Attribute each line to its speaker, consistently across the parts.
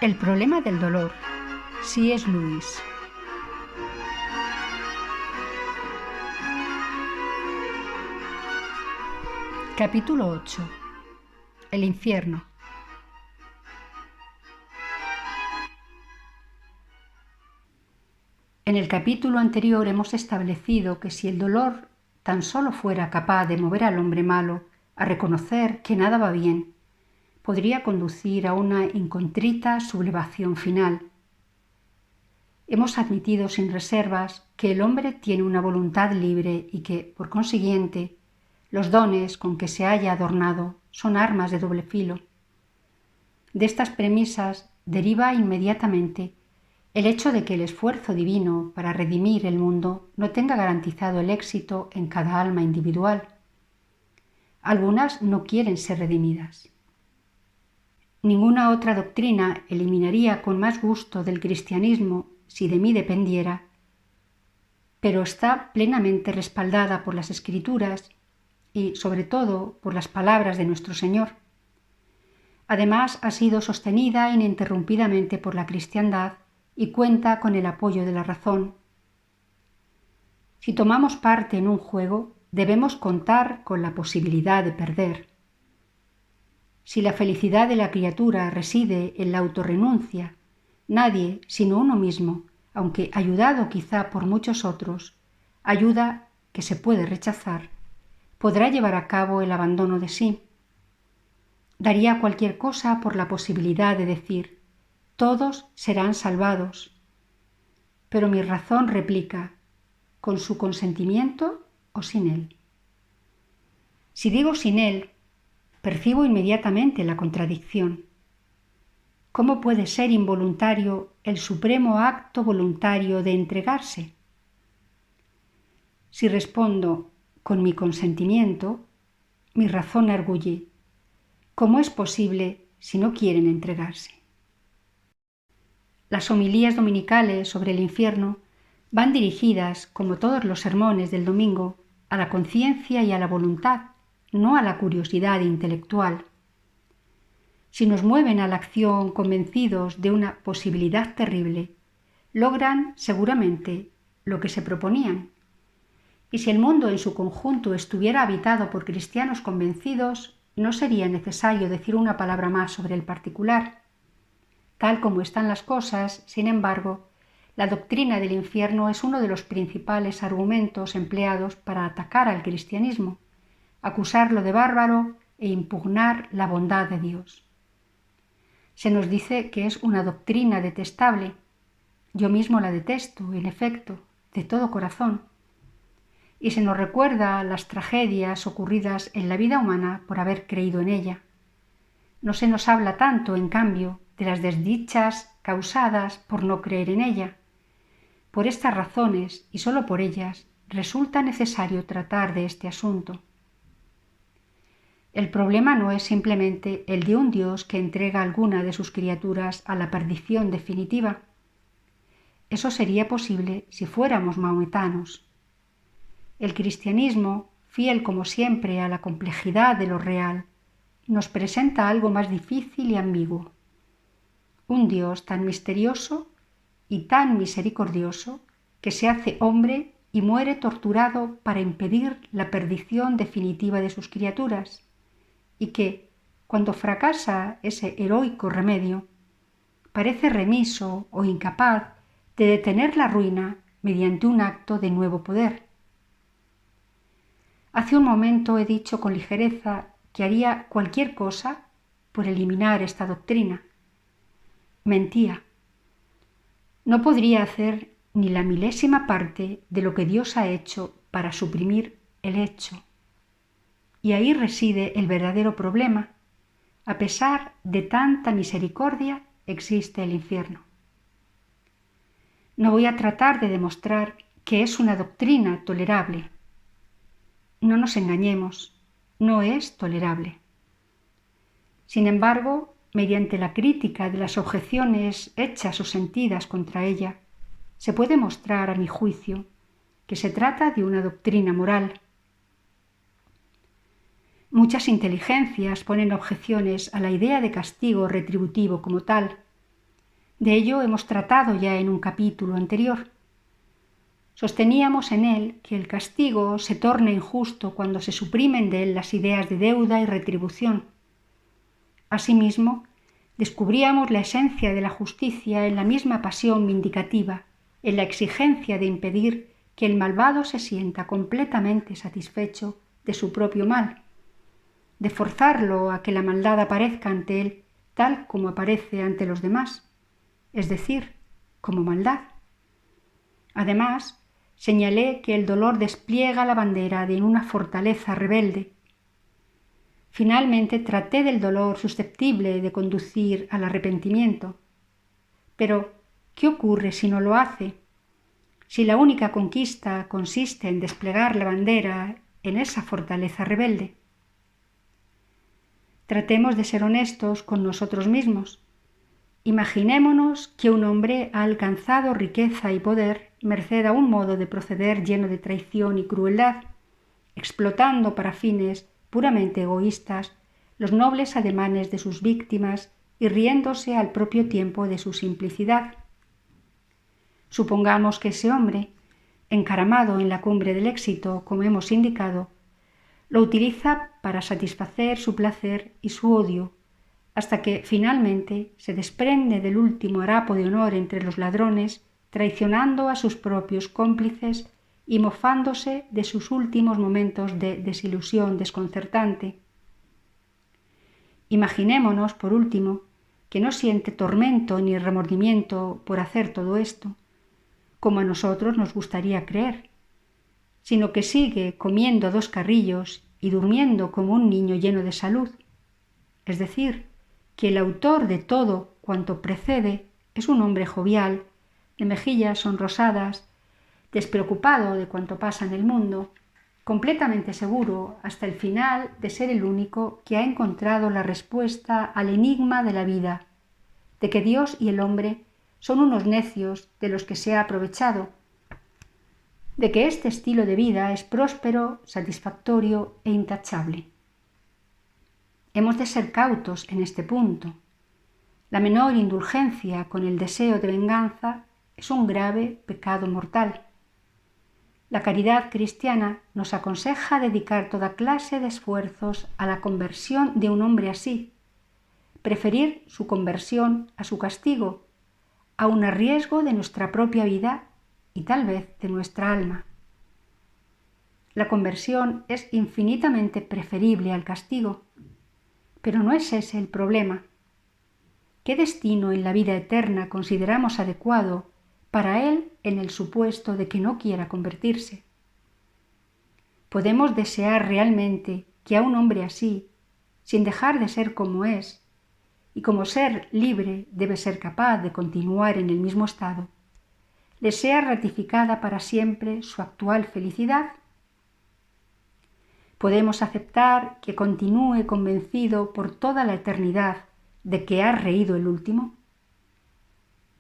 Speaker 1: El problema del dolor. C.S. Lewis. Capítulo 8. El infierno. En el capítulo anterior hemos establecido que si el dolor tan solo fuera capaz de mover al hombre malo a reconocer que nada va bien, podría conducir a una incontrita sublevación final. Hemos admitido sin reservas que el hombre tiene una voluntad libre y que, por consiguiente, los dones con que se haya adornado son armas de doble filo. De estas premisas deriva inmediatamente el hecho de que el esfuerzo divino para redimir el mundo no tenga garantizado el éxito en cada alma individual. Algunas no quieren ser redimidas. Ninguna otra doctrina eliminaría con más gusto del cristianismo si de mí dependiera, pero está plenamente respaldada por las Escrituras y, sobre todo, por las palabras de nuestro Señor. Además, ha sido sostenida ininterrumpidamente por la cristiandad y cuenta con el apoyo de la razón. Si tomamos parte en un juego, debemos contar con la posibilidad de perder. Si la felicidad de la criatura reside en la autorrenuncia, nadie, sino uno mismo, aunque ayudado quizá por muchos otros, ayuda que se puede rechazar, podrá llevar a cabo el abandono de sí. Daría cualquier cosa por la posibilidad de decir, todos serán salvados. Pero mi razón replica, ¿con su consentimiento o sin él? Si digo sin él, percibo inmediatamente la contradicción. ¿Cómo puede ser involuntario el supremo acto voluntario de entregarse? Si respondo con mi consentimiento, mi razón arguye, ¿cómo es posible si no quieren entregarse? Las homilías dominicales sobre el infierno van dirigidas, como todos los sermones del domingo, a la conciencia y a la voluntad, no a la curiosidad intelectual. Si nos mueven a la acción convencidos de una posibilidad terrible, logran seguramente lo que se proponían. Y si el mundo en su conjunto estuviera habitado por cristianos convencidos, no sería necesario decir una palabra más sobre el particular. Tal como están las cosas, sin embargo, la doctrina del infierno es uno de los principales argumentos empleados para atacar al cristianismo, acusarlo de bárbaro e impugnar la bondad de Dios. Se nos dice que es una doctrina detestable. Yo mismo la detesto, en efecto, de todo corazón. Y se nos recuerda las tragedias ocurridas en la vida humana por haber creído en ella. No se nos habla tanto, en cambio, de las desdichas causadas por no creer en ella. Por estas razones, y sólo por ellas, resulta necesario tratar de este asunto. El problema no es simplemente el de un Dios que entrega a alguna de sus criaturas a la perdición definitiva. Eso sería posible si fuéramos mahometanos. El cristianismo, fiel como siempre a la complejidad de lo real, nos presenta algo más difícil y ambiguo. Un Dios tan misterioso y tan misericordioso que se hace hombre y muere torturado para impedir la perdición definitiva de sus criaturas, y que, cuando fracasa ese heroico remedio, parece remiso o incapaz de detener la ruina mediante un acto de nuevo poder. Hace un momento he dicho con ligereza que haría cualquier cosa por eliminar esta doctrina. Mentía. No podría hacer ni la milésima parte de lo que Dios ha hecho para suprimir el hecho. Y ahí reside el verdadero problema. A pesar de tanta misericordia, existe el infierno. No voy a tratar de demostrar que es una doctrina tolerable. No nos engañemos, no es tolerable. Sin embargo, mediante la crítica de las objeciones hechas o sentidas contra ella, se puede mostrar, a mi juicio, que se trata de una doctrina moral. Muchas inteligencias ponen objeciones a la idea de castigo retributivo como tal. De ello hemos tratado ya en un capítulo anterior. Sosteníamos en él que el castigo se torna injusto cuando se suprimen de él las ideas de deuda y retribución. Asimismo, descubríamos la esencia de la justicia en la misma pasión vindicativa, en la exigencia de impedir que el malvado se sienta completamente satisfecho de su propio mal, de forzarlo a que la maldad aparezca ante él tal como aparece ante los demás, es decir, como maldad. Además, señalé que el dolor despliega la bandera de una fortaleza rebelde. Finalmente traté del dolor susceptible de conducir al arrepentimiento. Pero, ¿qué ocurre si no lo hace? Si la única conquista consiste en desplegar la bandera en esa fortaleza rebelde. Tratemos de ser honestos con nosotros mismos. Imaginémonos que un hombre ha alcanzado riqueza y poder merced a un modo de proceder lleno de traición y crueldad, explotando para fines puramente egoístas los nobles ademanes de sus víctimas y riéndose al propio tiempo de su simplicidad. Supongamos que ese hombre, encaramado en la cumbre del éxito, como hemos indicado, lo utiliza para satisfacer su placer y su odio, hasta que finalmente se desprende del último harapo de honor entre los ladrones, traicionando a sus propios cómplices y mofándose de sus últimos momentos de desilusión desconcertante. Imaginémonos, por último, que no siente tormento ni remordimiento por hacer todo esto, como a nosotros nos gustaría creer, sino que sigue comiendo 2 carrillos y durmiendo como un niño lleno de salud, es decir, que el autor de todo cuanto precede es un hombre jovial, de mejillas sonrosadas, despreocupado de cuanto pasa en el mundo, completamente seguro hasta el final de ser el único que ha encontrado la respuesta al enigma de la vida, de que Dios y el hombre son unos necios de los que se ha aprovechado, de que este estilo de vida es próspero, satisfactorio e intachable. Hemos de ser cautos en este punto. La menor indulgencia con el deseo de venganza es un grave pecado mortal. La caridad cristiana nos aconseja dedicar toda clase de esfuerzos a la conversión de un hombre así, preferir su conversión a su castigo, aun a riesgo de nuestra propia vida y tal vez de nuestra alma. La conversión es infinitamente preferible al castigo, pero no es ese el problema. ¿Qué destino en la vida eterna consideramos adecuado para él en el supuesto de que no quiera convertirse? ¿Podemos desear realmente que a un hombre así, sin dejar de ser como es, y como ser libre debe ser capaz de continuar en el mismo estado, le sea ratificada para siempre su actual felicidad? ¿Podemos aceptar que continúe convencido por toda la eternidad de que ha reído el último?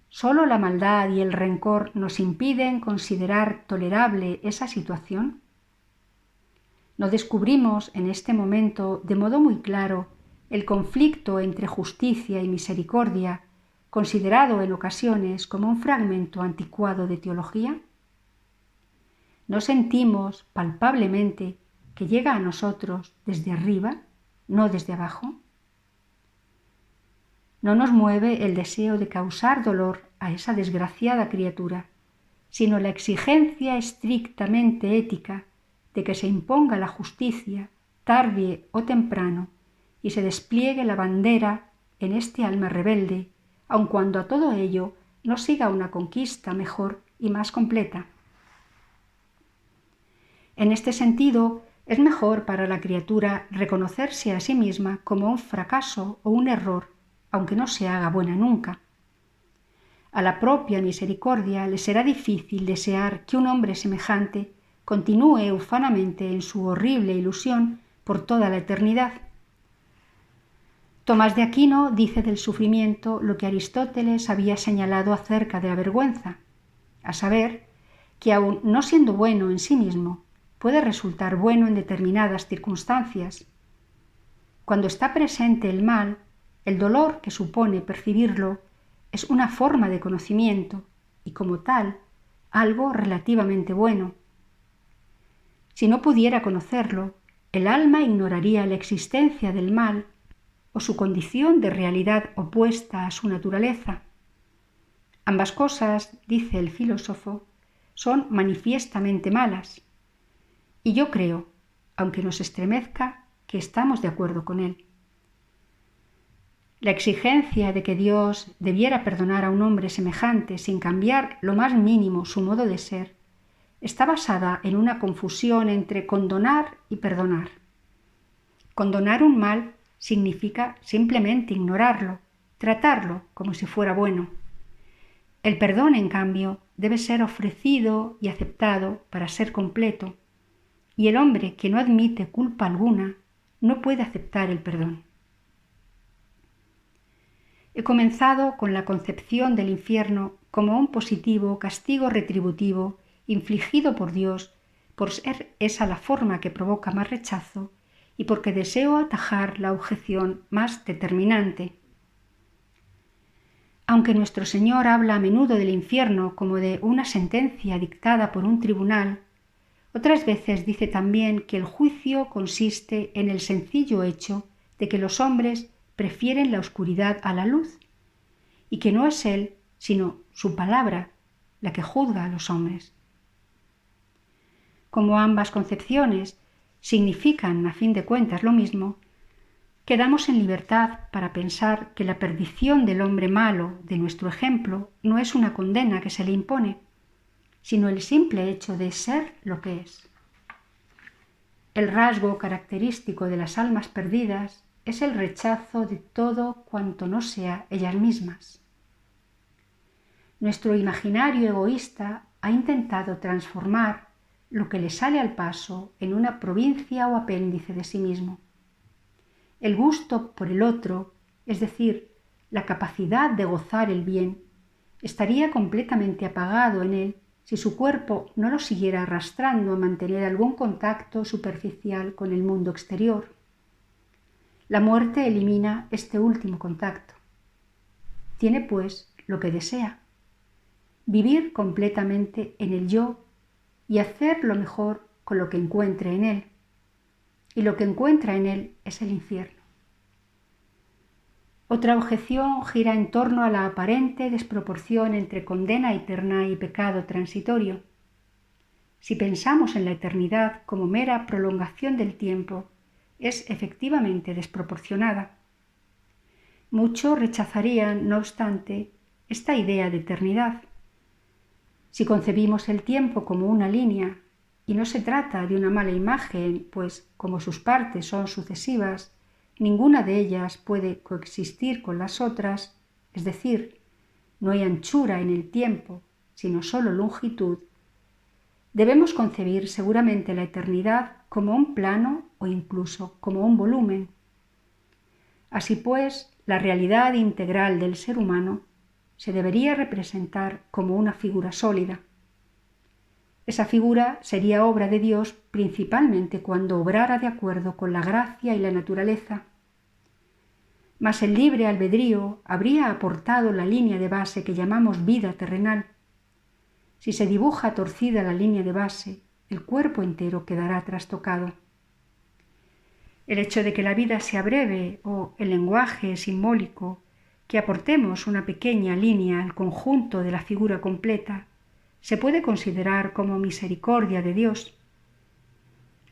Speaker 1: ¿Sólo la maldad y el rencor nos impiden considerar tolerable esa situación? ¿No descubrimos en este momento de modo muy claro el conflicto entre justicia y misericordia, considerado en ocasiones como un fragmento anticuado de teología? ¿No sentimos palpablemente que llega a nosotros desde arriba, no desde abajo? No nos mueve el deseo de causar dolor a esa desgraciada criatura, sino la exigencia estrictamente ética de que se imponga la justicia tarde o temprano y se despliegue la bandera en este alma rebelde, aun cuando a todo ello no siga una conquista mejor y más completa. En este sentido, es mejor para la criatura reconocerse a sí misma como un fracaso o un error, aunque no se haga buena nunca. A la propia misericordia le será difícil desear que un hombre semejante continúe ufanamente en su horrible ilusión por toda la eternidad. Tomás de Aquino dice del sufrimiento lo que Aristóteles había señalado acerca de la vergüenza, a saber, que aun no siendo bueno en sí mismo, puede resultar bueno en determinadas circunstancias. Cuando está presente el mal, el dolor que supone percibirlo es una forma de conocimiento y como tal, algo relativamente bueno. Si no pudiera conocerlo, el alma ignoraría la existencia del mal o su condición de realidad opuesta a su naturaleza. Ambas cosas, dice el filósofo, son manifiestamente malas. Y yo creo, aunque nos estremezca, que estamos de acuerdo con él. La exigencia de que Dios debiera perdonar a un hombre semejante sin cambiar lo más mínimo su modo de ser, está basada en una confusión entre condonar y perdonar. Condonar un mal significa simplemente ignorarlo, tratarlo como si fuera bueno. El perdón, en cambio, debe ser ofrecido y aceptado para ser completo, y el hombre que no admite culpa alguna no puede aceptar el perdón. He comenzado con la concepción del infierno como un positivo castigo retributivo infligido por Dios por ser esa la forma que provoca más rechazo y porque deseo atajar la objeción más determinante. Aunque nuestro Señor habla a menudo del infierno como de una sentencia dictada por un tribunal, otras veces dice también que el juicio consiste en el sencillo hecho de que los hombres prefieren la oscuridad a la luz y que no es Él, sino su palabra, la que juzga a los hombres. Como ambas concepciones significan a fin de cuentas lo mismo, quedamos en libertad para pensar que la perdición del hombre malo de nuestro ejemplo no es una condena que se le impone, sino el simple hecho de ser lo que es. El rasgo característico de las almas perdidas es el rechazo de todo cuanto no sea ellas mismas. Nuestro imaginario egoísta ha intentado transformar lo que le sale al paso en una provincia o apéndice de sí mismo. El gusto por el otro, es decir, la capacidad de gozar el bien, estaría completamente apagado en él si su cuerpo no lo siguiera arrastrando a mantener algún contacto superficial con el mundo exterior. La muerte elimina este último contacto. Tiene, pues, lo que desea: vivir completamente en el yo y hacer lo mejor con lo que encuentre en él. Y lo que encuentra en él es el infierno. Otra objeción gira en torno a la aparente desproporción entre condena eterna y pecado transitorio. Si pensamos en la eternidad como mera prolongación del tiempo, es efectivamente desproporcionada. Muchos rechazarían, no obstante, esta idea de eternidad. Si concebimos el tiempo como una línea, y no se trata de una mala imagen, pues como sus partes son sucesivas, ninguna de ellas puede coexistir con las otras, es decir, no hay anchura en el tiempo, sino solo longitud, debemos concebir seguramente la eternidad como un plano o incluso como un volumen. Así pues, la realidad integral del ser humano se debería representar como una figura sólida. Esa figura sería obra de Dios principalmente cuando obrara de acuerdo con la gracia y la naturaleza. Mas el libre albedrío habría aportado la línea de base que llamamos vida terrenal. Si se dibuja torcida la línea de base, el cuerpo entero quedará trastocado. El hecho de que la vida sea breve o el lenguaje simbólico, que aportemos una pequeña línea al conjunto de la figura completa, se puede considerar como misericordia de Dios.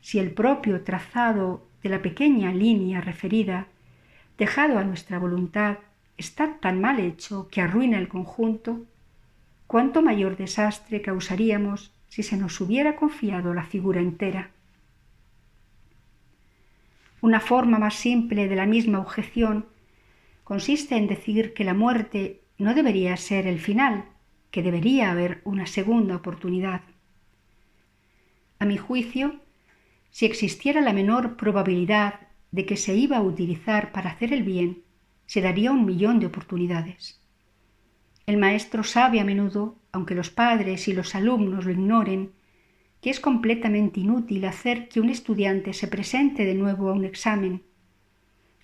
Speaker 1: Si el propio trazado de la pequeña línea referida, dejado a nuestra voluntad, está tan mal hecho que arruina el conjunto, cuánto mayor desastre causaríamos si se nos hubiera confiado la figura entera. Una forma más simple de la misma objeción consiste en decir que la muerte no debería ser el final, que debería haber una segunda oportunidad. A mi juicio, si existiera la menor probabilidad de que se iba a utilizar para hacer el bien, se daría 1.000.000 de oportunidades. El maestro sabe a menudo, aunque los padres y los alumnos lo ignoren, que es completamente inútil hacer que un estudiante se presente de nuevo a un examen.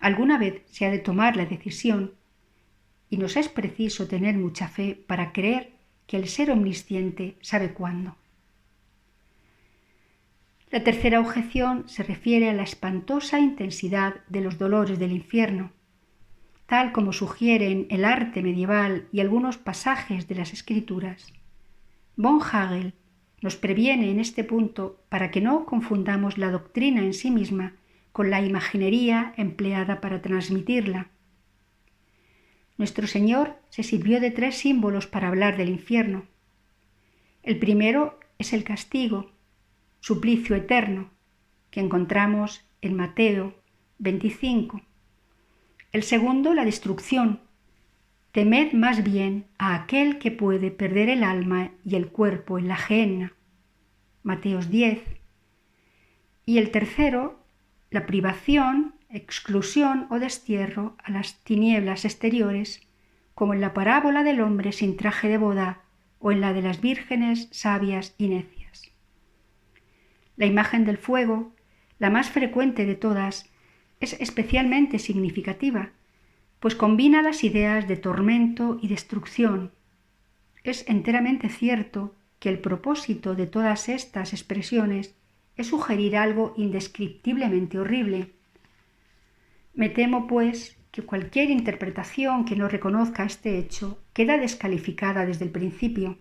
Speaker 1: Alguna vez se ha de tomar la decisión, y nos es preciso tener mucha fe para creer que el ser omnisciente sabe cuándo. La tercera objeción se refiere a la espantosa intensidad de los dolores del infierno, tal como sugieren el arte medieval y algunos pasajes de las Escrituras. Von Hagel nos previene en este punto para que no confundamos la doctrina en sí misma con la imaginería empleada para transmitirla. Nuestro Señor se sirvió de 3 símbolos para hablar del infierno. El primero es el castigo, suplicio eterno, que encontramos en Mateo 25. El segundo, la destrucción. Temed más bien a aquel que puede perder el alma y el cuerpo en la gehenna. Mateos 10. Y el tercero, la privación, exclusión o destierro a las tinieblas exteriores, como en la parábola del hombre sin traje de boda o en la de las vírgenes sabias y necias. La imagen del fuego, la más frecuente de todas, es especialmente significativa, pues combina las ideas de tormento y destrucción. Es enteramente cierto que el propósito de todas estas expresiones es sugerir algo indescriptiblemente horrible. Me temo, pues, que cualquier interpretación que no reconozca este hecho queda descalificada desde el principio.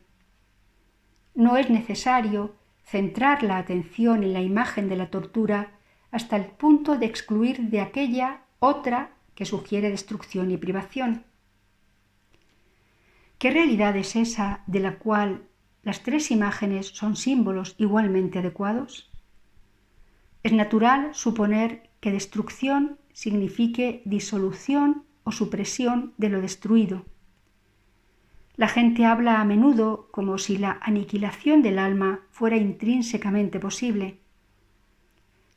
Speaker 1: No es necesario centrar la atención en la imagen de la tortura hasta el punto de excluir de aquella otra que sugiere destrucción y privación. ¿Qué realidad es esa de la cual las 3 imágenes son símbolos igualmente adecuados? Es natural suponer que destrucción signifique disolución o supresión de lo destruido. La gente habla a menudo como si la aniquilación del alma fuera intrínsecamente posible.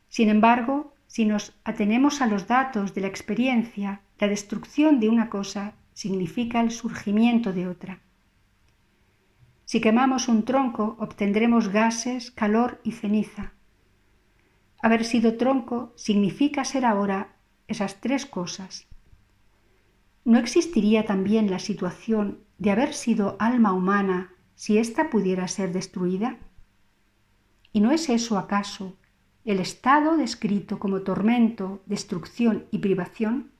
Speaker 1: Sin embargo, si nos atenemos a los datos de la experiencia, la destrucción de una cosa significa el surgimiento de otra. Si quemamos un tronco, obtendremos gases, calor y ceniza. Haber sido tronco significa ser ahora esas 3 cosas. ¿No existiría también la situación de haber sido alma humana si ésta pudiera ser destruida? ¿Y no es eso acaso el estado descrito como tormento, destrucción y privación?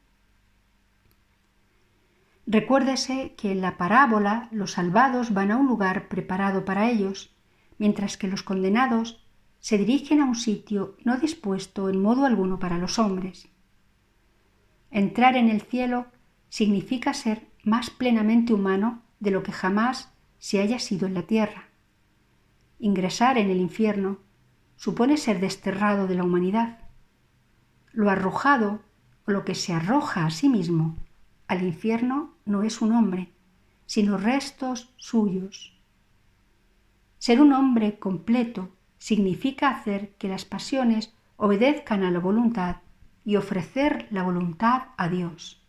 Speaker 1: Recuérdese que en la parábola los salvados van a un lugar preparado para ellos, mientras que los condenados se dirigen a un sitio no dispuesto en modo alguno para los hombres. Entrar en el cielo significa ser más plenamente humano de lo que jamás se haya sido en la tierra. Ingresar en el infierno supone ser desterrado de la humanidad. Lo arrojado o lo que se arroja a sí mismo al infierno no es un hombre, sino restos suyos. Ser un hombre completo significa hacer que las pasiones obedezcan a la voluntad y ofrecer la voluntad a Dios.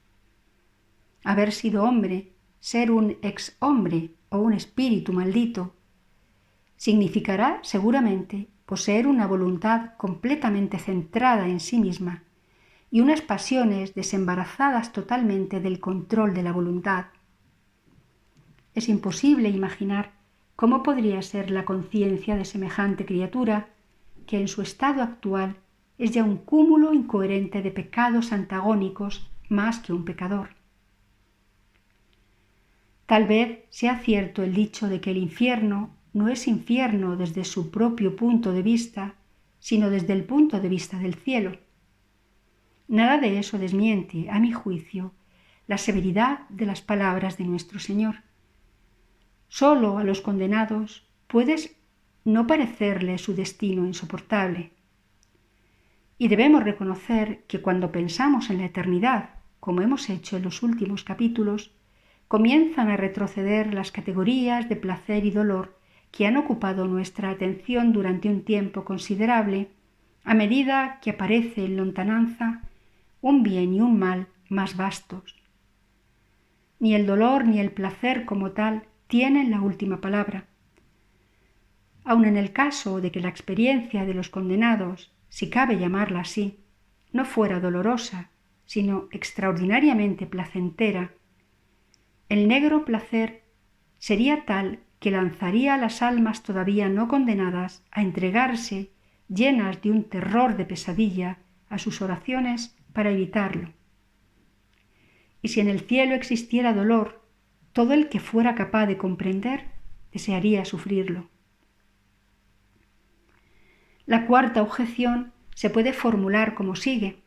Speaker 1: Haber sido hombre, ser un ex-hombre o un espíritu maldito, significará seguramente poseer una voluntad completamente centrada en sí misma y unas pasiones desembarazadas totalmente del control de la voluntad. Es imposible imaginar cómo podría ser la conciencia de semejante criatura, que en su estado actual es ya un cúmulo incoherente de pecados antagónicos más que un pecador. Tal vez sea cierto el dicho de que el infierno no es infierno desde su propio punto de vista, sino desde el punto de vista del cielo. Nada de eso desmiente, a mi juicio, la severidad de las palabras de nuestro Señor. Solo a los condenados puede no parecerle su destino insoportable. Y debemos reconocer que cuando pensamos en la eternidad, como hemos hecho en los últimos capítulos, comienzan a retroceder las categorías de placer y dolor que han ocupado nuestra atención durante un tiempo considerable, a medida que aparece en lontananza un bien y un mal más vastos. Ni el dolor ni el placer como tal tienen la última palabra. Aun en el caso de que la experiencia de los condenados, si cabe llamarla así, no fuera dolorosa, sino extraordinariamente placentera, El negro placer sería tal que lanzaría a las almas todavía no condenadas a entregarse, llenas de un terror de pesadilla, a sus oraciones para evitarlo. Y si en el cielo existiera dolor, todo el que fuera capaz de comprender desearía sufrirlo. La cuarta objeción se puede formular como sigue.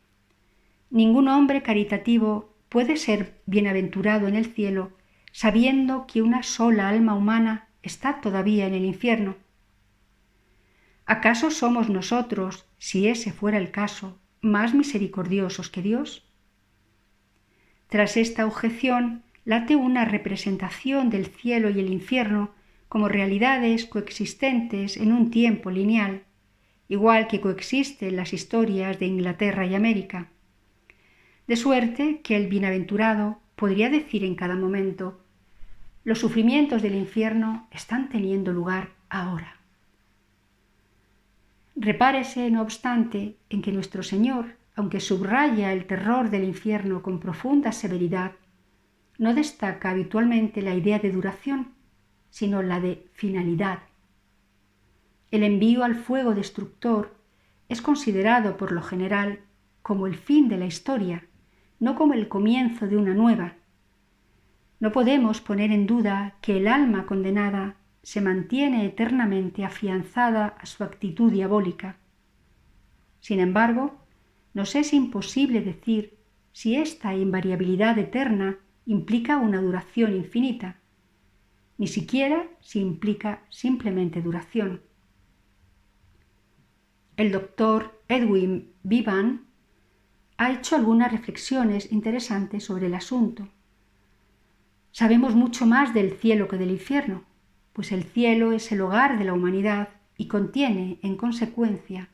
Speaker 1: Ningún hombre caritativo puede ser bienaventurado en el cielo sabiendo que una sola alma humana está todavía en el infierno. ¿Acaso somos nosotros, si ese fuera el caso, más misericordiosos que Dios? Tras esta objeción late una representación del cielo y el infierno como realidades coexistentes en un tiempo lineal, igual que coexisten las historias de Inglaterra y América. De suerte que el bienaventurado podría decir en cada momento: los sufrimientos del infierno están teniendo lugar ahora. Repárese, no obstante, en que nuestro Señor, aunque subraya el terror del infierno con profunda severidad, no destaca habitualmente la idea de duración, sino la de finalidad. El envío al fuego destructor es considerado por lo general como el fin de la historia, no como el comienzo de una nueva. No podemos poner en duda que el alma condenada se mantiene eternamente afianzada a su actitud diabólica. Sin embargo, nos es imposible decir si esta invariabilidad eterna implica una duración infinita, ni siquiera si implica simplemente duración. El doctor Edwin Bevan ha hecho algunas reflexiones interesantes sobre el asunto. Sabemos mucho más del cielo que del infierno, pues el cielo es el hogar de la humanidad y contiene, en consecuencia,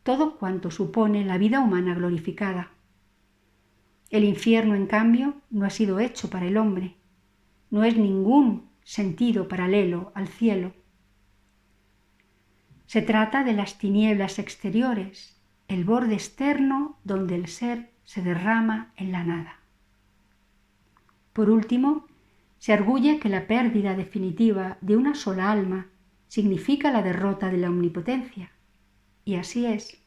Speaker 1: todo cuanto supone la vida humana glorificada. El infierno, en cambio, no ha sido hecho para el hombre, no es ningún sentido paralelo al cielo. Se trata de las tinieblas exteriores, el borde externo donde el ser se derrama en la nada. Por último, se arguye que la pérdida definitiva de una sola alma significa la derrota de la omnipotencia. Y así es.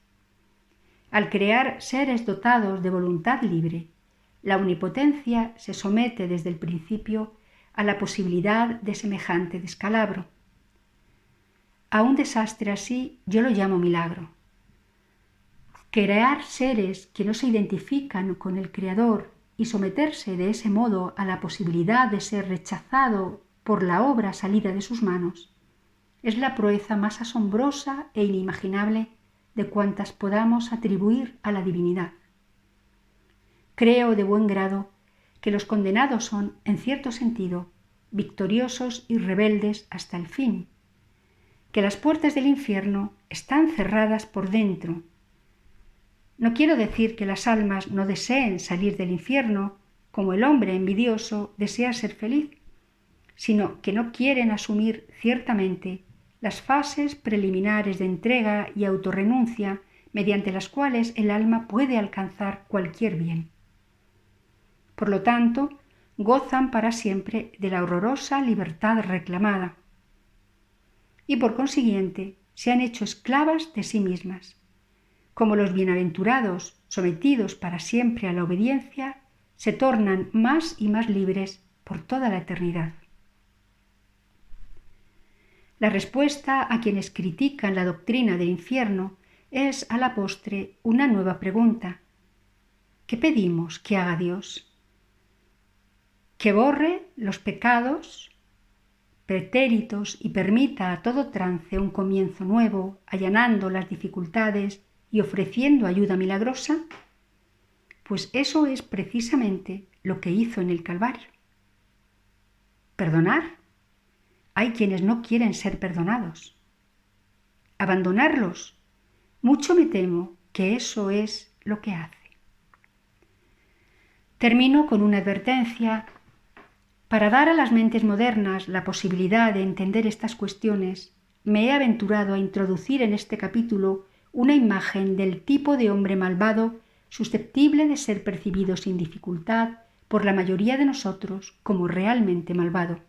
Speaker 1: Al crear seres dotados de voluntad libre, la omnipotencia se somete desde el principio a la posibilidad de semejante descalabro. A un desastre así yo lo llamo milagro. Crear seres que no se identifican con el Creador y someterse de ese modo a la posibilidad de ser rechazado por la obra salida de sus manos es la proeza más asombrosa e inimaginable de cuantas podamos atribuir a la divinidad. Creo de buen grado que los condenados son, en cierto sentido, victoriosos y rebeldes hasta el fin, que las puertas del infierno están cerradas por dentro. No quiero decir que las almas no deseen salir del infierno, como el hombre envidioso desea ser feliz, sino que no quieren asumir ciertamente las fases preliminares de entrega y autorrenuncia mediante las cuales el alma puede alcanzar cualquier bien. Por lo tanto, gozan para siempre de la horrorosa libertad reclamada y por consiguiente se han hecho esclavas de sí mismas. Como los bienaventurados, sometidos para siempre a la obediencia, se tornan más y más libres por toda la eternidad. La respuesta a quienes critican la doctrina del infierno es, a la postre, una nueva pregunta. ¿Qué pedimos que haga Dios? ¿Que borre los pecados, pretéritos y permita a todo trance un comienzo nuevo, allanando las dificultades y ofreciendo ayuda milagrosa? Pues eso es precisamente lo que hizo en el Calvario. ¿Perdonar? Hay quienes no quieren ser perdonados. ¿Abandonarlos? Mucho me temo que eso es lo que hace. Termino con una advertencia. Para dar a las mentes modernas la posibilidad de entender estas cuestiones, me he aventurado a introducir en este capítulo una imagen del tipo de hombre malvado susceptible de ser percibido sin dificultad por la mayoría de nosotros como realmente malvado.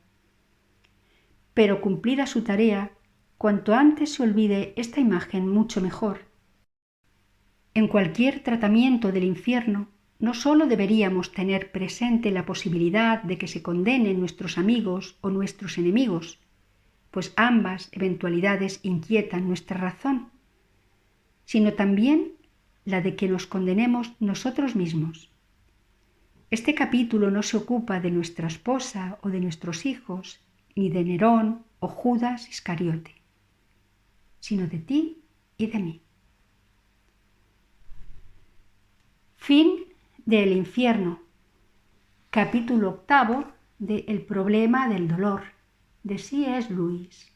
Speaker 1: Pero cumplida su tarea, cuanto antes se olvide esta imagen mucho mejor. En cualquier tratamiento del infierno, no sólo deberíamos tener presente la posibilidad de que se condenen nuestros amigos o nuestros enemigos, pues ambas eventualidades inquietan nuestra razón, sino también la de que nos condenemos nosotros mismos. Este capítulo no se ocupa de nuestra esposa o de nuestros hijos, ni de Nerón o Judas Iscariote, sino de ti y de mí. Fin del infierno. Capítulo 8 de El problema del dolor, de C.S. Lewis.